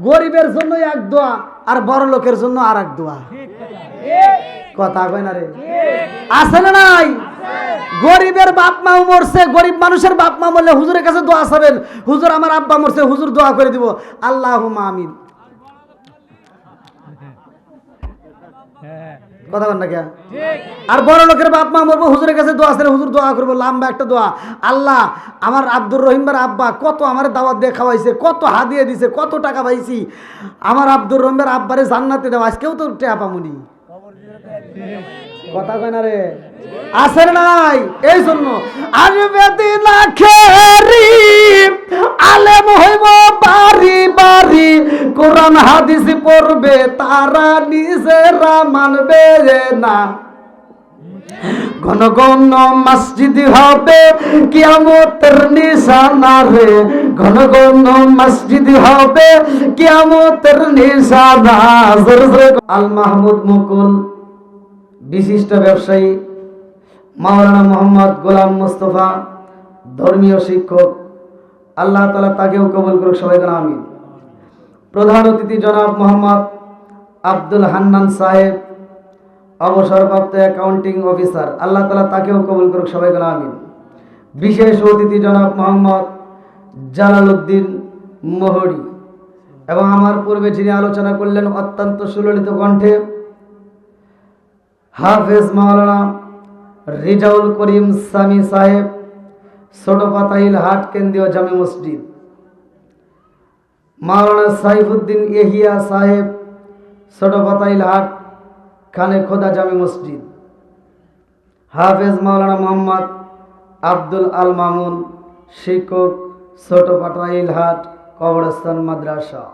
গরিবের জন্য এক দোয়া আর বড় লোকের জন্য আর এক দোয়া। কথা কয় না রে? আছে না নাই? গরিবের বাপ মা মরছে, গরিব মানুষের বাপ মা মরলে হুজুরের কাছে দোয়া চাবেন, হুজুর আমার আব্বা মরছে, হুজুর দোয়া করে দিব, আল্লাহুম্মা আমিন। কথা বল না কে? আর বড় লোকের বাপ মা মরবো, হুজুরের কাছে দোয়া আছে, হুজুর দোয়া করবো, লম্বা একটা দোয়া, আল্লাহ আমার আব্দুর রহিম ভাইয়ের আব্বা কত আমার দাওয়াত দিয়ে খাওয়াইছে, কত হাদিয়া দিছে, কত টাকা পাইছি, আমার আব্দুর রহিম ভাইয়ের আব্বারে জান্নাতে দেওয়া, আজকেও তো টেয়া পামুনি। কথা কয় না রে? আছে নাই? এই জন্য আসবে দিন আখেরি, আলেম হইব বাড়ি বাড়ি, কোরআন হাদিস পড়বে তারা নিজেরা মানবে না, ঘন ঘন মসজিদ হবে কিয়ামতের নিশানা রে, ঘন ঘন মসজিদ হবে কিয়ামতের নিশানা। আল মাহমুদ মুকুল বিশিষ্ট ব্যবসায়ী মাওলানা মোহাম্মদ গোলাম মুস্তফা, ধর্মীয় শিক্ষক, আল্লাহ তাআলা তাকেও কবুল করুক, সবাই বলেন আমিন। প্রধান অতিথি জনাব মোহাম্মদ আব্দুল হান্নান সাহেব, অবসরপ্রাপ্ত অ্যাকাউন্টিং অফিসার, আল্লাহ তাআলা তাকেও কবুল করুক, সবাই বলেন আমিন। বিশেষ অতিথি জনাব মোহাম্মদ জালালউদ্দিন মোহরি, এবং আমার পূর্বে যিনি আলোচনা করলেন অত্যন্ত সুললিত কণ্ঠে, হাফেজ মাওলানা রিজাউল করিম সামি সাহেব, ছোট পাতাইল হাট কেন্দ্রীয় জামে মসজিদ, মাওলানা সাইফুদ্দিন এহিয়া সাহেব, ছোট পাতাইল হাট খানে খোদা জামে মসজিদ, হাফেজ মাওলানা মোহাম্মদ আব্দুল আল মামুন, শিক্ষক, ছোট পাতাইল হাট কবরস্থান মাদ্রাসা।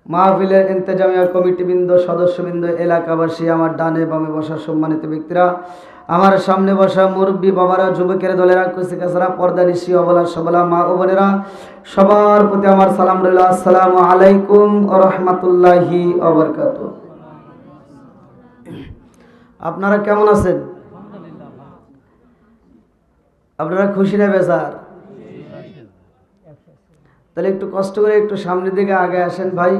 মাহফিলের ইন্তেজামিয়া কমিটিবৃন্দ, সদস্যবৃন্দ, এলাকাবাসী, আমার ডানে বামে বসা সম্মানিত ব্যক্তিরা, আমার সামনে বসা মুরব্বী বাবারা, যুবকের দলেরা, কুচিকাচারা, পর্দা নিশি, অবলা সবলা মা ও বোনেরা, সবার প্রতি আমার সালাম রইল। আসসালামু আলাইকুম ওয়া রাহমাতুল্লাহি ওয়া বারাকাতুহু। আপনারা কেমন আছেন? আপনারা খুশি না বেজার? তাহলে একটু কষ্ট করে একটু সামনের দিকে আগে আসেন ভাই,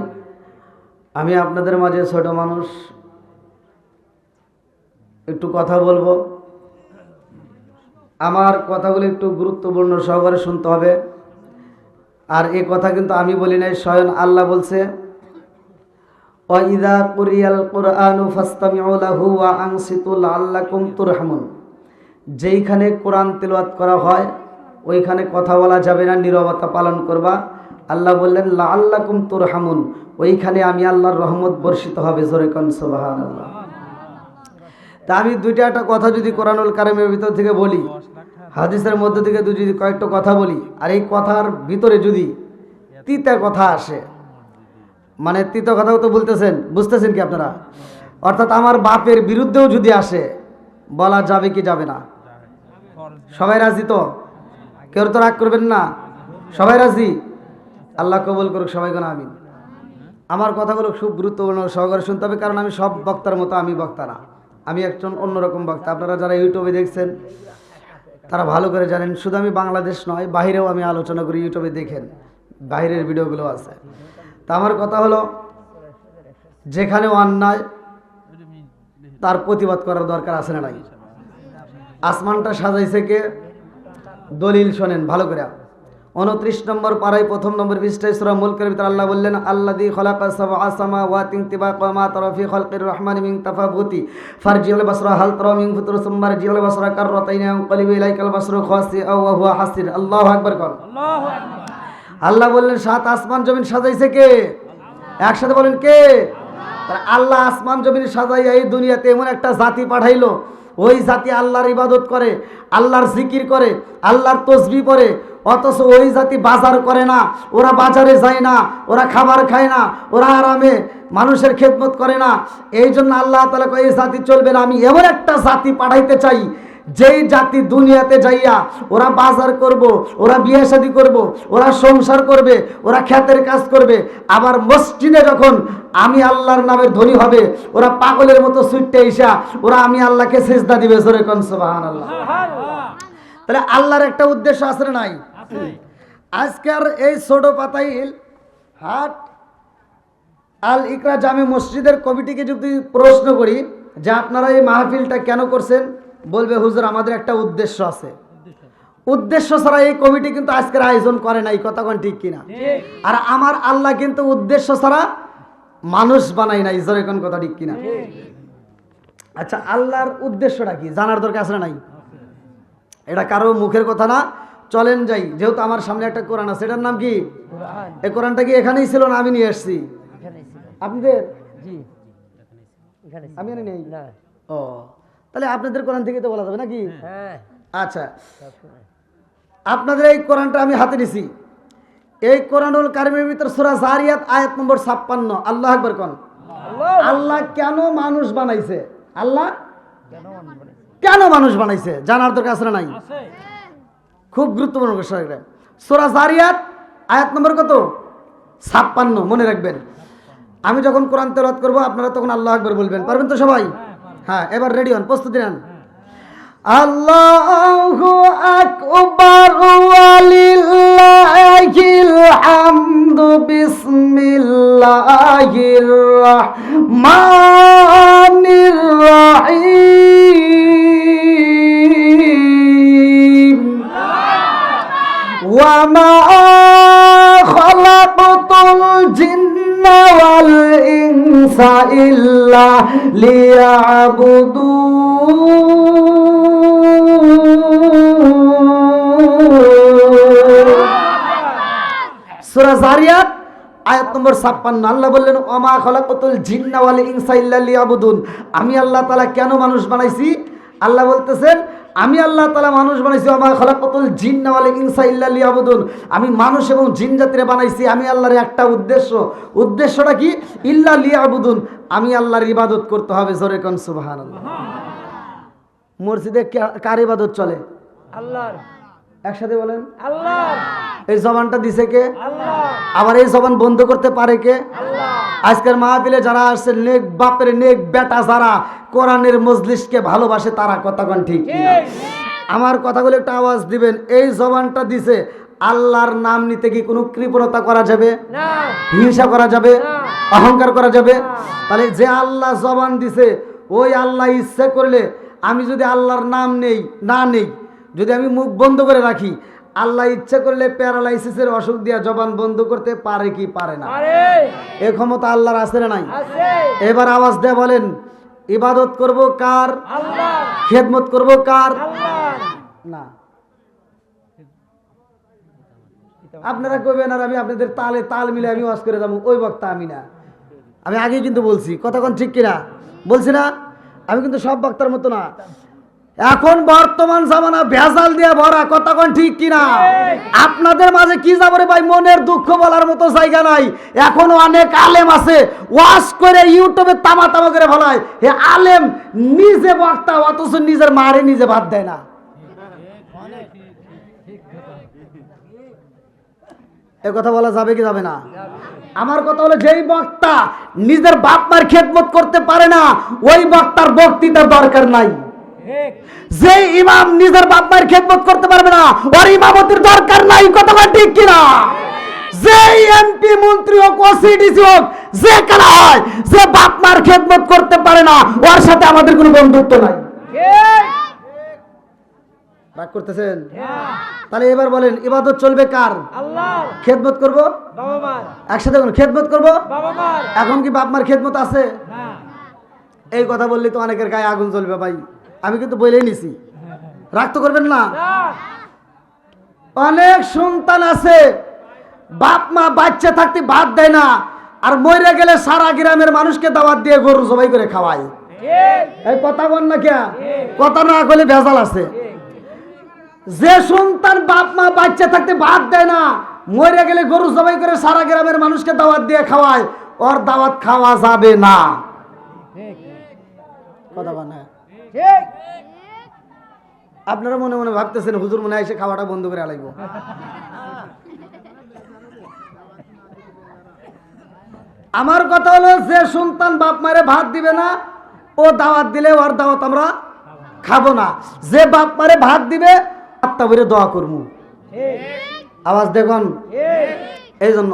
আমি আপনাদের মাঝে ছোট মানুষ, একটু কথা বলবো। আমার কথাগুলো একটু গুরুত্বপূর্ণ সহকারে শুনতে হবে। আর এই কথা কিন্তু আমি বলি নাই, স্বয়ং আল্লাহ বলছে, ওয়াইদা কুরিয়াল কুরআনু ফাসতামিউ লাহু ওয়া আনসিতু লাআল্লাকুম তুরহামুন। যেইখানে কোরআন তেলাওয়াত করা হয় ওইখানে কথা বলা যাবে না, নীরবতা পালন করবা। আল্লাহ বললেন লাআল্লাকুম তুরহামুন, ওইখানে আমি আল্লাহর রহমত বর্ষিত হবে। জোরে কোন সুবহানাল্লাহ। তা আমি দুইটা একটা কথা যদি কোরআনুল কারীমের ভিতর থেকে বলি, হাদিসের মধ্য থেকে যদি কয়েকটা কথা বলি, আর এই কথার ভিতরে যদি তিতা কথা আসে, মানে তিতা কথাও তো বলতেছেন, বুঝতেছেন কি আপনারা? অর্থাৎ আমার বাপের বিরুদ্ধেও যদি আসে, বলা যাবে কি যাবে না? সবাই রাজি তো? কেউ তো রাগ করবেন না? সবাই রাজি? আল্লাহ কবুল করুক, সবাই কোন আমিন। আমার কথাগুলো খুব গুরুত্বপূর্ণ সহকারে শুনতে হবে, কারণ আমি সব বক্তার মতো আমি বক্তা না, আমি একজন অন্যরকম বক্তা। আপনারা যারা ইউটিউবে দেখছেন তারা ভালো করে জানেন, শুধু আমি বাংলাদেশ নয়, বাহিরেও আমি আলোচনা করি, ইউটিউবে দেখেন, বাইরের ভিডিওগুলো আছে। তা আমার কথা হলো, যেখানে অন্যায় তার প্রতিবাদ করার দরকার আছে না নাই? আসমানটা সাজাইছে কে? দলিল শোনেন ভালো করে। 29 নম্বর পারায় 1 নম্বর পৃষ্ঠায় সূরা মুলকের ভিতরে আল্লাহ বললেন, আল্লাযী খালাকা সাবআ সামাওয়াতিন তিবাকা মা তারা ফি খালকির রহমানি মিন তাফাবুতি ফারজিউল বাসরা হাল তারা মিন ফুতুর সুম্মা রজিউল বাসরা কাররাতাইন ইয়ানকালিবু ইলাইকাল বাসরু খাসিআ ওয়া হুয়া হাসির। আল্লাহু আকবার কর। আল্লাহু আকবার। আল্লাহ বললেন 7 আসমান জমিন সাজাইছে কে? একসাথে বলেন কে? আল্লাহ আসমান জমিন সাজাইয়া এই দুনিয়াতে এমন একটা জাতি পাঠাইলো, ওই জাতি আল্লাহর ইবাদত করে, আল্লাহর জিকির করে, আল্লাহর তসবিহ পড়ে, অথচ ওই জাতি বাজার করে না, ওরা বাজারে যায় না, ওরা খাবার খায় না, ওরা আরামে মানুষের খেদমত করে না। এই জন্য আল্লাহ তাআলা কয় এই জাতি চলবে না, আমি এমন একটা জাতি পাঠাইতে চাই যেই জাতি দুনিয়াতে যাইয়া ওরা বাজার করব, ওরা বিয়ে শাদী করব, ওরা সংসার করবে, ওরা ক্ষেতের কাজ করবে, আবার মসজিদে যখন আমি আল্লাহর নামের ধ্বনি হবে ওরা পাগলের মতো ছুটতে এসা ওরা আমি আল্লাহকে সিজদা দিবে। জোরে কোন সুবহানাল্লাহ। তাহলে আল্লাহর একটা উদ্দেশ্য আছে না নাই? আজকের এই ছোট পাতাইল হাট আল ইকরা জামে মসজিদের কমিটিকে যদি প্রশ্ন করি যে আপনারা এই মাহফিলটা কেন করছেন, বলবে হুজুর আমাদের একটা উদ্দেশ্য আছে। উদ্দেশ্য ছাড়া এই কমিটি কিন্তু আজকের আয়োজন করে না, এই কথা কোন ঠিক কিনা? আর আমার আল্লাহ কিন্তু উদ্দেশ্য ছাড়া মানুষ বানাই নাই, জোরে কোন কথা ঠিক কিনা? আচ্ছা, আল্লাহর উদ্দেশ্যটা কি জানার দরকার আছে না নাই? এটা কারো মুখের কথা না, চলেন যাই। যেহেতু আমার সামনে একটা কোরআন আছে, এটার নাম কি? এই কোরআনটা কি এখানেই ছিল না আমি নিয়ে এসেছি? আপনাদের আমি নেই। ও, তাহলে আপনাদের কোরআন থেকে তো বলা যাবে নাকি? আচ্ছা, আপনাদের এই কোরআনটা আমি হাতে নিছি। এই কোরআনুল কারিমের ভিতর সূরা জারিয়াত আয়াত নম্বর 56। আল্লাহু আকবার কোন। আল্লাহ কেন মানুষ বানাইছে? আল্লাহ কেন মানুষ বানাইছে জানার দরকার আছে না নাই? খুব গুরুত্বপূর্ণ বিষয়। সূরা জারিয়াত আয়াত নম্বর কত? 56, মনে রাখবেন। আমি যখন কোরআন তেলাওয়াত করব আপনারা তখন আল্লাহু আকবার বলবেন, পারবেন তো সবাই? হ্যাঁ, এবার রেডি হন, প্রস্তুতি নেন। আল্লাহু আকবার ওয়ালিল্লাহিল হামদু বিসমিল্লাহির রাহমানির রাহিম ওয়া মা খালাকতুল জিন্না ওয়াল ইনসা ইল্লা লিয়াবুদুন। সূরা জারিয়াত আয়াত নম্বর 56। আল্লাহ বললেন ওমা খালাকাতুল জিন্না ওয়াল ইনসা ইল্লা লিয়াবুদুন। আমি আল্লাহ তাআলা কেন মানুষ বানাইছি? আল্লাহ বলতেছেন আমি আল্লাহ তাআলা মানুষ বানাইছি। ওমা খালাকাতুল জিন্না ওয়াল ইনসা ইল্লা লিয়াবুদুন। আমি মানুষ এবং জিন জাতিরে বানাইছি আমি আল্লাহর একটা উদ্দেশ্য। উদ্দেশ্যটা কি? ইল্লা লিয়াবুদুন, আমি আল্লাহর ইবাদত করতে হবে। জোরে কোন সুবহানাল্লাহ। মসজিদে কার ইবাদত চলে? আল্লাহর। একসাথে বলেন আল্লাহর। এই জবানটা দিছে কে? আল্লাহ। আবার এই জবান বন্ধ করতে পারে কে? আল্লাহ। আজকের মাহফিলে যারা আসছে নেক বাপের নেক বেটা যারা কোরআনের মজলিসকে ভালোবাসে তারা, কথা কোন ঠিক কিনা? আমার কথাগুলো একটা আওয়াজ দিবেন। এই জবানটা দিছে, আল্লাহর নাম নিতে কি কোনো কৃপণতা করা যাবে? না। হিংসা করা যাবে? না। অহংকার করা যাবে? তাহলে যে আল্লাহ জবান দিছে, ওই আল্লাহ ইচ্ছা করলে আমি যদি আল্লাহর নাম নেই না নেই, যদি আমি মুখ বন্ধ করে রাখি, আল্লাহ ইচ্ছা করলে প্যারালাইসিসের অসুখ দিয়া জবান বন্ধ করতে পারে কি পারে না? এ ক্ষমতা আল্লাহর আছে না নাই? এবার আওয়াজ দিয়ে বলেন ইবাদত করব কার? আল্লাহ। খেদমত করব কার? আল্লাহ। না, আপনারা কইবেন আর আমি আপনাদের তালে তাল মিলে আমি ওয়াজ করে যাবো, ওই বক্তা আমি না। আমি আগে কিন্তু বলছি, কথা কোন ঠিক কিনা? বলছি না? আমি কিন্তু সব বক্তার মতো না। এখন বর্তমান জামানা ভেজাল দিয়ে ভরা, কথা কোন ঠিক কিনা? আপনাদের মাঝে কি যাবো রে ভাই, মনের দুঃখ বলার মতো জায়গা নাই। এখন অনেক আলেম আছে ওয়াজ করে ইউটিউবে তামা তামা করে ফেলায়। হে আলেম নিজে বক্তা, অথচ নিজের মারে নিজে ভাত দেয় না। এ কথা বলা যাবে কি যাবে না? আমার কথা হলো যেই বক্তা নিজের বাপ মার খেদমত করতে পারে না, ওই বক্তার বক্তৃতার দরকার নাই। যে ইমাম নিজের বাপ মায়ের খেদমত করতে পারবে না, ওর ইমামতির দরকার নাই, কথা ঠিক কিনা? যে এমপি মন্ত্রী হোক, ওসিডিসি হোক, যে কারা হয়, যে বাপ মার খেদমত করতে পারে না, ওর সাথে আমাদের কোনো বন্ধুত্ব নাই। রাগ করতেছেন? তাহলে এবার বলেন ইবাদত চলবে কার? আল্লাহর। খেদমত করব বাবা মার। একসাথে বলুন খেদমত করব বাবা মার। এখন কি বাপ মার খেদমত আছে? না। এই কথা বললে তো অনেকের গায়ে আগুন জ্বলবে ভাই, আমি কিন্তু বলেই নিছি, রাগ তো করবেন না। অনেক সন্তান আছে বাপ মা বাচ্চা থাকতে ভাত দেয় না, আর মরে গেলে সারা গ্রামের মানুষকে দাওয়াত দিয়ে গরু জবাই করে খাওয়ায়। এই কথা বল না কে? কথা না বলে ভেজাল আছে। যে সন্তান বাপ মা বাচ্চা থাকতে ভাত দেয় না, মরে গেলে গরু জবাই করে সারা গ্রামের মানুষকে দাওয়াত দিয়ে খাওয়ায়, ওর দাওয়াত খাওয়া যাবে না। কথা বল না? আপনারা মনে মনে ভাবতেছেন হুজুর মনে হয় এসে খাওয়াটা বন্ধ করে আলাইব। আমার কথা হলো যে সন্তান বাপ মারে ভাত দিবে না, ও দাওয়াত দিলে ওর দাওয়াত আমরা খাবো না। যে বাপ মারে ভাত দিবে আত্মা বলে দোয়া করবো। আওয়াজ দেখুন। এই জন্য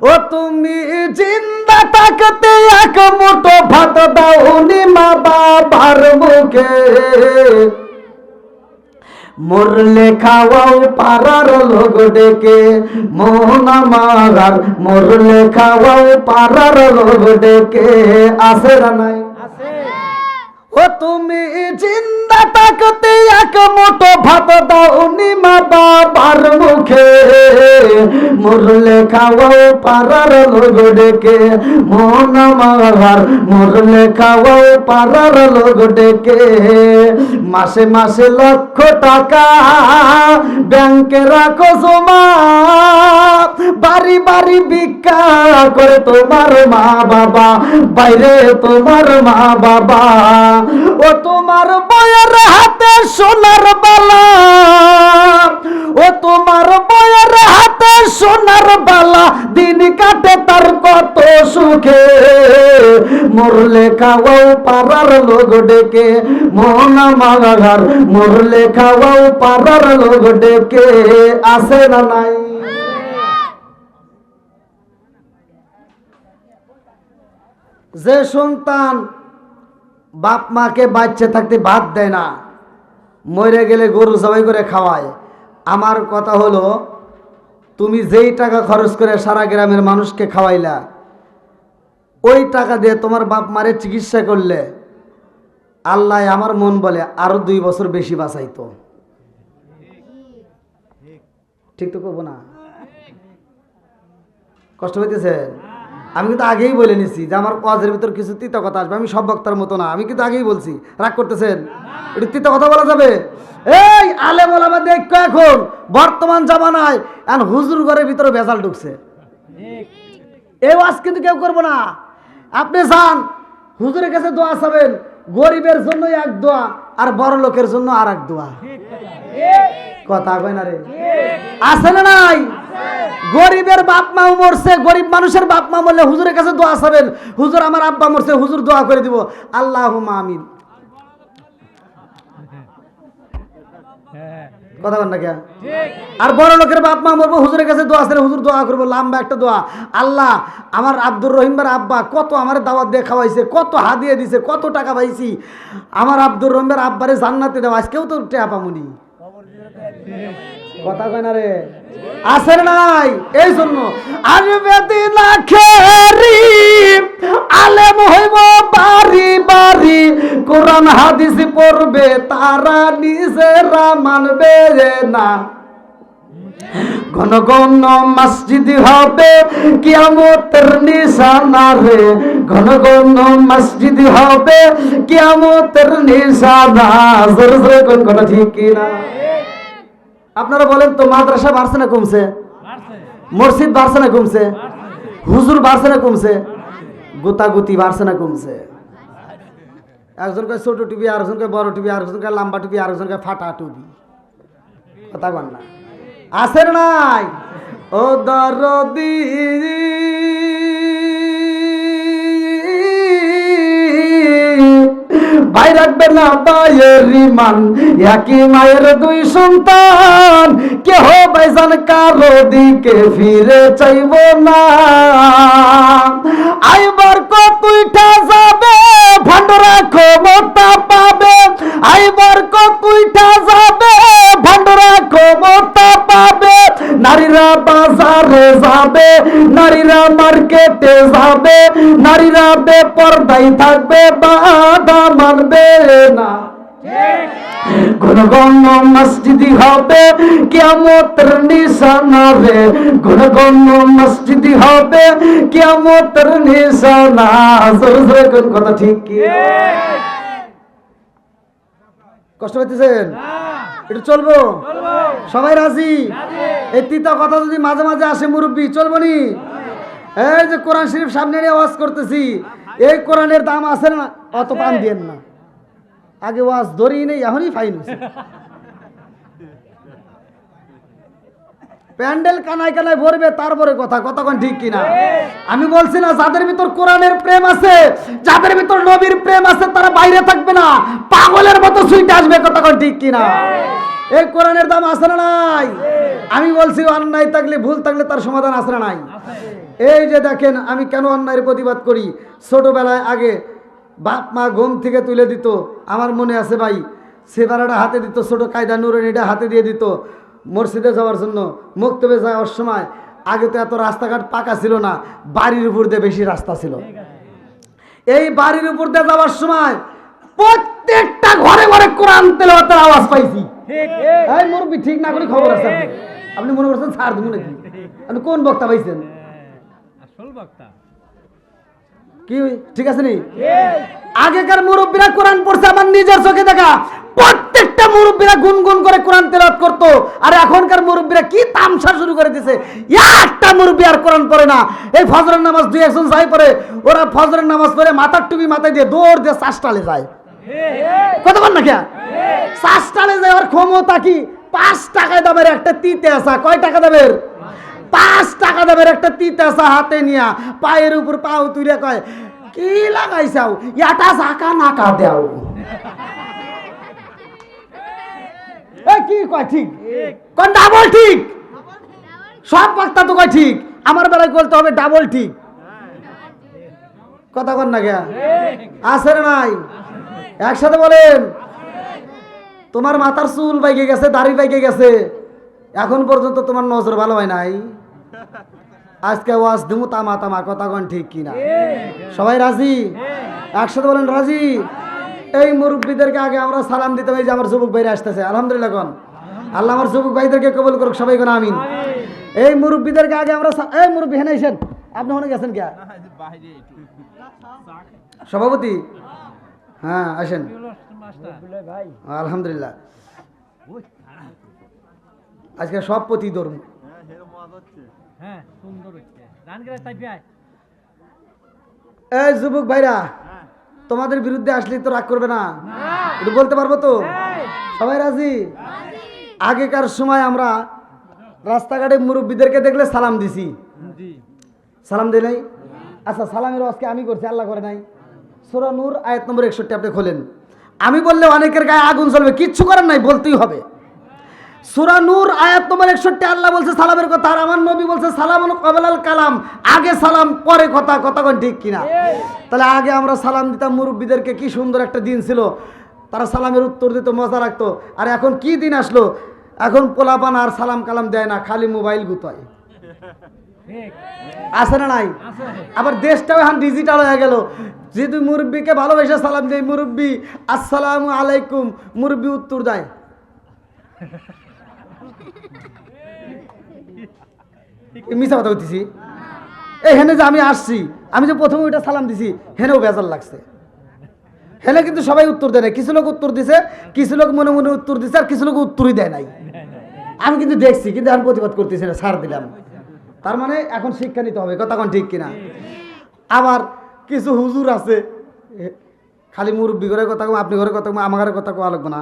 ও তুমি জিন্দা থাকতে এক মুঠো ভাত দাওনি মা বাবার মুখে, মরলে খাওয়াও পাড়ার লোক ডেকে, মোহন আমার মরলে খাওয়াও পাড়ার লোক ডেকে, আছে না নাই? ও তুমি জিন্দা থাকতে এক মুঠো ভাত দাওনি মা বাবার মুখে, মরলে খাওয়াও পাড়ার লোক ডেকে, মন আমার মরলে খাওয়াও পাড়ার লোক ডেকে, মাসে মাসে লক্ষ টাকা ব্যাংকে রাখো জমা, বাড়ি বাড়ি ভিক্ষা করে তোমার মা বাবা, বাইরে তোমার মা বাবা, ও তোমার বয়ের হাতে সোনার বালা, ও তোমার বয়ের হাতে সোনার বালা, দিন কাটে তার কত সুখে, মরলে খাওয়াও পাড়ার লোক ডেকে, মন আমার মরলে খাওয়াও পাড়ার লোক ডেকে, আছে না নাই? যে সন্তান বাপ মাকে বাচ্চা থাকতে ভাত দেয় না, মরে গেলে গরু জবাই করে খাওয়ায়, আমার কথা হলো তুমি যেই টাকা খরচ করে সারা গ্রামের মানুষকে খাওয়াইলা, ওই টাকা দিয়ে তোমার বাপ মারে চিকিৎসা করলে আল্লাহ আমার মন বলে আরো 2 বছর বেশি বাঁচাইতো। ঠিক তো করবো না? কষ্ট হইতেছেন? আমি কিন্তু আগেই বলে নিছি যে আমার কাজের ভিতর কিছু তিতা কথা আসবে, আমি সব বক্তার মতো না, আমি কিন্তু আগেই বলছি। রাগ করতেছেন? একটু তিতা কথা বলা যাবে? এই আলেম ওলামা দেখো এখন বর্তমান জামানায় এখন হুজুর ঘরের ভিতরে ভেজাল ঢুকছে। এই ওয়াজ কিন্তু কেউ করবো না। আপনি যান হুজুরের কাছে দোয়া চাবেন, গরিবের জন্য এক দোয়া আর বড় লোকের জন্য আর এক দোয়া। কথা কয় না রে? আছে না নাই? গরিবের বাপ মা মরছে, গরিব মানুষের বাপ মা মরলে হুজুরের কাছে দোয়া চাবেন, হুজুর আমার আব্বা মরছে, হুজুর দোয়া করে দিব, আল্লাহুম্মা আমিন। কথা বল না কে? আর বড় লোকের বাপ মা মরবো, হুজুরের কাছে দোয়া আছে, হুজুর দোয়া করবো লম্বা একটা দোয়া, আল্লাহ আমার আব্দুর রহিম ভাইয়ের আব্বা কত আমার দাওয়াত দিয়ে খাওয়াইছে, কত হাদিয়া দিছে, কত টাকা পাইছি, আমার আব্দুর রহিম ভাইয়ের আব্বারে জান্নাতে দেওয়া, আজকেও তো টেয়া পামুনি। কথা কয় না রে? আসের নাই? এই জন্য আসবে দিন আখেরি আলেম হইব বাড়ি বাড়ি, কোরআন হাদিস পড়বে তারা নিজেরা মানবে না, ঘন ঘন মসজিদ হবে কিয়ামতের নিশানা রে, ঘন ঘন মসজিদ হবে কিয়ামতের নিশানা। জোরে জোরে কোন কথা ঠিক কিনা? আপনারা বলেন তো, মাদ্রাসা বাড়ছে না কমছে? মসজিদ বাড়ছে না কমছে? হুজুর বাড়ছে না কমছে? গোতাগুতি বাড়ছে না কমছে? একজনকে ছোট টুপি, আরেকজনকে বড় টুপি, আরেকজনকে লম্বা টুপি, আরেকজনকে ফাটা টুপি। কথা বল না? আছে নাই? ও দরদি ভাই রাখবে না ভাইয়ের রিমান, একই মায়ের 2 সন্তান, কেহ ভাইজান কারো দিকে ফিরে চাইব না, আইবার কতইটা যাবে ভান্ডরা ক্ষমতা পাবে, আইবার কতইটা যাবে ভান্ডরা ক্ষমতা পাবে, নারীরা বাজারে যাবে, নারীরা মার্কেটে যাবে, নারীরা বেপরদাই থাকবে, বাধা মানবে না, ঘন ঘন মসজিদ হবে কিয়ামতের নিশানা রে, ঘন ঘন মসজিদ হবে কিয়ামতের নিশানা। জোরে জোরে কোন কথা ঠিক কি? কষ্ট পাইতেছেন? একটু চলবো? সবাই রাজি? এই তিতা কথা যদি মাঝে মাঝে আসে মুরব্বী, চলবো নি? এই যে কোরআন শরীফ সামনে নিয়ে ওয়াজ করতেছি, এই কোরআনের দাম আছে না? অত পান দিয়েন না, আগে ওয়াজ ধরি নেই, এখনই ফাইন হয়েছে। প্যান্ডেল কানায় কানায় ভরবে, তারপরে কথা কতক্ষণ ঠিক কিনা? আমি বলছি না, যাদের ভিতর কোরআনের প্রেম আছে, যাদের ভিতর নবীর প্রেম আছে, তারা বাইরে থাকবে না, পাগলের মতো সুইটে আসবে। কতক্ষণ ঠিক কিনা? এই কোরআনের দাম আছে না নাই? আমি বলছি অন্যায় থাকলে ভুল থাকলে তার সমাধান আছে না নাই? এই যে দেখেন আমি কেন অন্যায়ের প্রতিবাদ করি। ছোটবেলায় আগে বাপ মা ঘুম থেকে তুলে দিত, আমার মনে আছে ভাই, সেবারাটা হাতে দিত, ছোট কায়দা নুরানিটা হাতে দিয়ে দিত মসজিদে যাওয়ার জন্য, মক্তবে যাওয়ার সময়। আগে তো এত রাস্তাঘাট পাকা ছিল না, বাড়ির উপর দিয়ে বেশি রাস্তা ছিল। এই বাড়ির উপর দিয়ে যাওয়ার সময় প্রত্যেকটা ঘরে ঘরে কোরআন তেলাওয়াতের আওয়াজ পাইছি। এই মুরব্বি ঠিক না করে খবর আছে আপনি মনে করছেন ছাড় দেবো নাকি? আপনি কোন বক্তা পাইছেন? আসল বক্তা কি ঠিক আছে নি? আগেকার মুরব্বীরা কোরআন পড়ছে, আমার নিজের চোখে দেখা। প্রত্যেকটা মুরব্বীরা গুনগুন করে কোরআন তেলাওয়াত করতো। আর এখনকার মুরব্বীরা কি তামসা শুরু করে দিয়েছে, একটা মুরব্বী আর কোরআন পড়ে না। এই ফজরের নামাজ দুই একজন যাই পড়ে, ওরা ফজরের নামাজ পড়ে মাথার টুপি মাথায় দিয়ে দৌড় দিয়ে চাষটালে যায়। কতক্ষণ না খেয়া চাষটালে যায়। ওর ক্ষমতা কি? 5 টাকায় দামের একটা তিতে আসা। কয় টাকা দামের? 5 টাকা দামের একটা তিতে আসা হাতে নিয়া পায়ের উপর পাও তুলে কয়, কি লাগাইছাও? এটা জাকা নাকা দেও। কি কয় ঠিক? কোন ডাবল ঠিক? সব বক্তা তো কয় ঠিক, আমার বেলায় বলতে হবে ডাবল ঠিক। কথা কন না কে আছে না নাই? একসাথে বলেন। তোমার মাথার চুল বাইকে গেছে, দাড়ি বাইকে গেছে, এখন পর্যন্ত তোমার নজর ভালো হয় নাই। আজকে ওয়াজ দিমু তামা তামা। কথা কন ঠিক কিনা? সবাই রাজি? একসাথে বলেন রাজি। এই মুরব্বীদেরকে আগে আমরা সালাম দিতাম। এই যে আমার যুবক ভাইরা আসতেছে, আলহামদুলিল্লাহ কোন আল্লাহ আমার যুবক ভাইদেরকে কবুল করুক, সবাই কোন আমিন। এই মুরব্বীদেরকে আগে আমরা, এই মুরব্বী হেনে আইছেন, আপনি ওখানে গেছেন কে? সভাপতি হ্যাঁ আসেন। আলহামদুলিল্লাহ আজকে সব প্রতি ধর্ম। এই যুবক ভাইরা তোমাদের বিরুদ্ধে আসলে তো রাগ করবে না, একটু বলতে পারবো তো? সবাই রাজি? আগেকার সময় আমরা রাস্তাঘাটে মুরব্বীদেরকে দেখলে সালাম দিছি, সালাম দিই নাই? আচ্ছা সালামের আজকে আমি করছি, আল্লাহ করে নাই। সূরা নূর আয়াত নম্বর 61 আপনি খোলেন। আমি বললে অনেকের গায়ে আগুন জ্বলবে, কিচ্ছু করার নাই, বলতেই হবে। সূরা নূর আয়াত নম্বর 61 আল্লাহ বলছে সালামের কথা, আর আমার নবী বলছে সালামুন ক্বাবলাল কালাম, আগে সালাম পরে কথা। কথা কোন ঠিক কিনা? তাহলে আগে আমরা সালাম দিতাম মুরব্বীদেরকে, কি সুন্দর একটা দিন ছিল, তারা সালামের উত্তর দিত, মজা রাখতো। আর এখন কি দিন আসলো, এখন পোলাপান আর সালাম কালাম দেয় না, খালি মোবাইল গুতায়। আছে না নাই? আবার দেশটাও এখন ডিজিটাল হয়ে গেল। যেহেতু মুরব্বীকে ভালোবেসে সালাম দেয়, মুরব্বী আসসালামু আলাইকুম, মুরব্বী উত্তর দেয় মিছা কথা বলতেছি। এই হেনে যে আমি আসছি, আমি যে প্রথমে ওইটা সালাম দিছি, হেনেও বেজার লাগছে। হেনে কিন্তু সবাই উত্তর দেয় না, কিছু লোক উত্তর দিছে, কিছু লোক মনে মনে উত্তর দিছে, আর কিছু লোক উত্তরই দেয় নাই। আমি কিন্তু দেখছি, কিন্তু এখন প্রতিবাদ করতেছি না, ছাড় দিলাম। তার মানে এখন শিক্ষা নিতে হবে। কথা কোন ঠিক কিনা? আবার কিছু হুজুর আছে খালি মুরব্বী ঘরে কথা কম, আপনি ঘরে কথা কম, আমার ঘরে কথা কোয়া লাগবে না।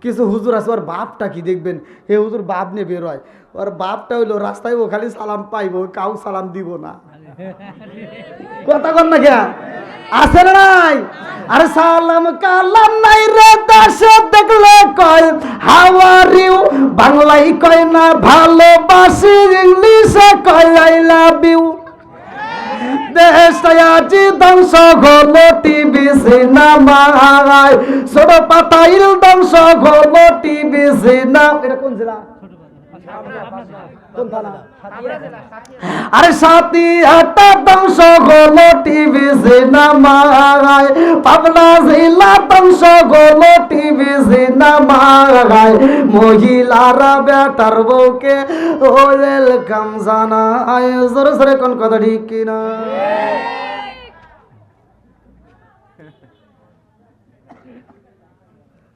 কিছু হুজুর আছে, ওর বাপটা কি দেখবেন, হে হুজুর বাপ নিয়ে বের হয়, ওর বাপটা হইলো রাস্তায় ও খালি সালাম পাইবো, কাউ সালাম দিব না। কথা কন না কে আছে না নাই? আরে সালাম কালাম নাই রে দেশে দেখলে কয় হাউ আর ইউ, বাংলায় কয় না ভালোবাসি, ইংলিশে কয় আই লাভ ইউ। দেশটাই আজি ধ্বংস হলো টিভি সিনেমায়, ছোট পাতাইল ধ্বংস হলো টিভি সিনেমা। এটা কোন জেলা? কোন থানা? আরে সাথীহাটা ধ্বংস হলো টিভি সিনেমায়, পাবনা জেলা ধ্বংস হলো টিভি সিনেমায়। মহিলারা বেটার বউকে ওয়েলকাম জানায়। জোরে জোরে কোন কথা ঠিক কিনা?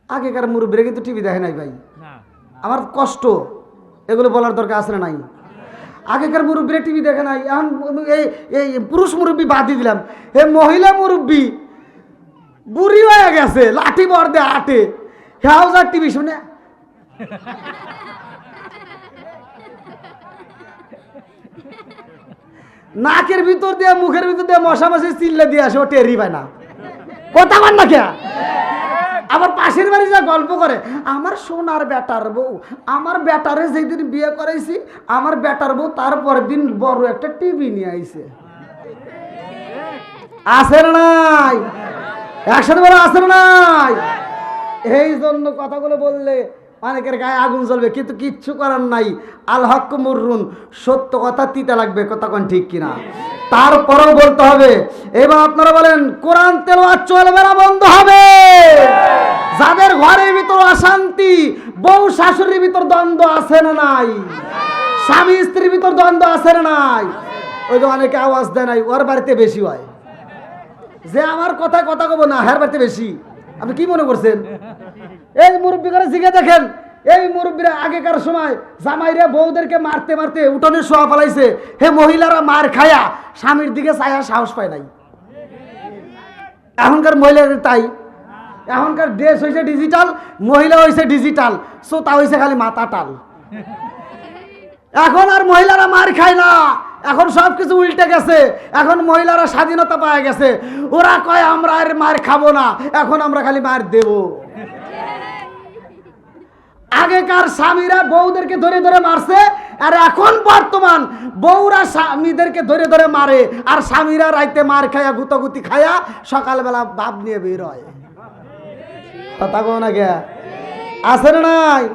আগেকার মুরব্বীরা কিন্তু টিভি দেখে নাই ভাই, আমার কষ্ট, এগুলো বলার দরকার আছে না নাই? আগেকার মুরব্বীরা টিভি দেখে নাই। এখন এই পুরুষ মুরব্বী বাদ দিয়ে দিলাম, এ মহিলা মুরব্বী বুড়ি হয়ে গেছে, লাঠি বর দে আটে, হাউজার টিভি শুনে। নাকের ভিতর দিয়ে মুখের ভিতর দিয়ে মশা মাসি চিল্লে দিয়ে আসে, ও টেরি পায় না। কথা বল না কে? আবার পাশের বাড়ি যা গল্প করে, আমার সোনার বেটার বউ, আমার বেটারে যেদিন বিয়ে করাইছি আমার বেটার বউ তারপর দিন বড় একটা টিভি নিয়ে আইছে। আছে না নাই? একসাথে বলো আছে না নাই? এই জন্য কথাগুলো বললে অনেকের গায়ে আগুন জ্বলবে, কিন্তু কিচ্ছু করার নাই। আল হক মুররুন, সত্য কথা তিতা লাগবে, কথা কোন ঠিক কিনা? তারপরেও বলতে হবে। এবার আপনারা বলেন কোরআন তেলাওয়াত চলবে না বন্ধ হবে? যাদের ঘরের ভিতর অশান্তি, বউ শাশুড়ির ভিতর দ্বন্দ্ব আছে না নাই? স্বামী স্ত্রীর ভিতর দ্বন্দ্ব আছে না নাই? ওই যে অনেকে আওয়াজ দেয় নাই, ওর বাড়িতে বেশি হয়। যে আমার কথা কথা কব না, হের বাড়িতে বেশি। আপনি কি মনে করছেন? এই মুরব্বী করে জিগে দেখেন, এই মুরব্বীরা আগেকার সময় জামাইরা বউদেরকে মারতে মারতে উঠোনে শোয়া ফেলাইছে। হে মহিলারা মার খায়া স্বামীর দিকে চায়া সাহস পায় নাই। এখনকার মহিলাদের তাই, এখনকার দেশ হয়েছে ডিজিটাল, মহিলা হয়েছে ডিজিটাল, শ্রোতা হয়েছে খালি মাথা টাল। এখন আর মহিলারা মার খায় না, এখন সবকিছু উল্টে গেছে। এখন মহিলারা স্বাধীনতা পায় গেছে। ওরা কয় আমরা আর মার খাবো না, এখন আমরা খালি মার দেব। আগেকার স্বামীরা বউদেরকে ধরে ধরে মারছে, আর এখন বর্তমান বউরা স্বামীদেরকে ধরে ধরে মারে, আর স্বামীরা রাইতে মার খায়া গুতাগুতি খায়া সকালবেলা ভাব নিয়ে বের হয়। কথা কো না কে? আছে না নাই?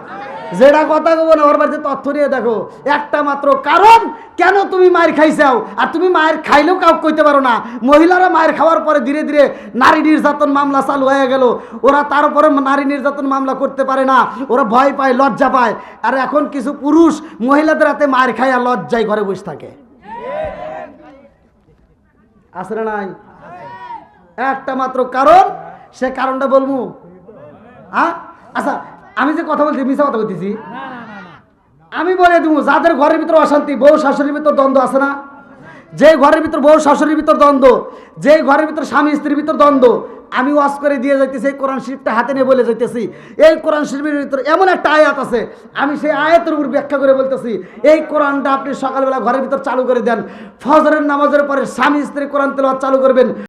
যেটা কথা কব না ওর বাড়িতে তথ্য নিয়ে দেখো। একটা মাত্র কারণ কেন তুমি মায়ের খাইছাও, আর তুমি মায়ের খাইলেও কাউ কইতে পারো না। মহিলারা মায়ের খাওয়ার পরে ধীরে ধীরে নারী নির্যাতন মামলা চালু হয়ে গেল। ওরা তার উপরে নারী নির্যাতন মামলা করতে পারে না, ওরা ভয় পায়, লজ্জা পায়। আর এখন কিছু পুরুষ মহিলাদের হাতে মায়ের খাইয়া লজ্জায় ঘরে বসে থাকে। আছে না নাই? একটা মাত্র কারণ, সে কারণটা বলবো। হ্যাঁ আচ্ছা, আমি যে কথা বলছি মিছা কথা বলতেছি? আমি বলে দিব, যাদের ঘরের ভিতরে অশান্তি, বউ শাশুড়ির ভিতর দ্বন্দ্ব আছে না? যে ঘরের ভিতর বউ শাশুড়ির ভিতর দ্বন্দ্ব, যে ঘরের ভিতর স্বামী স্ত্রীর ভিতর দ্বন্দ্ব, আমি ওয়াজ করে দিয়ে যাইতেছি, এই কোরআন শরীফটা হাতে নিয়ে বলে যাইতেছি। এই কোরআন শরীফের ভিতরে এমন একটা আয়াত আছে, আমি সেই আয়াতের উপর ব্যাখ্যা করে বলতেছি। এই কোরআনটা আপনি সকালবেলা ঘরের ভিতর চালু করে দেন, ফজরের নামাজের পরে স্বামী স্ত্রী কোরআন তেলাওয়াত চালু করবেন।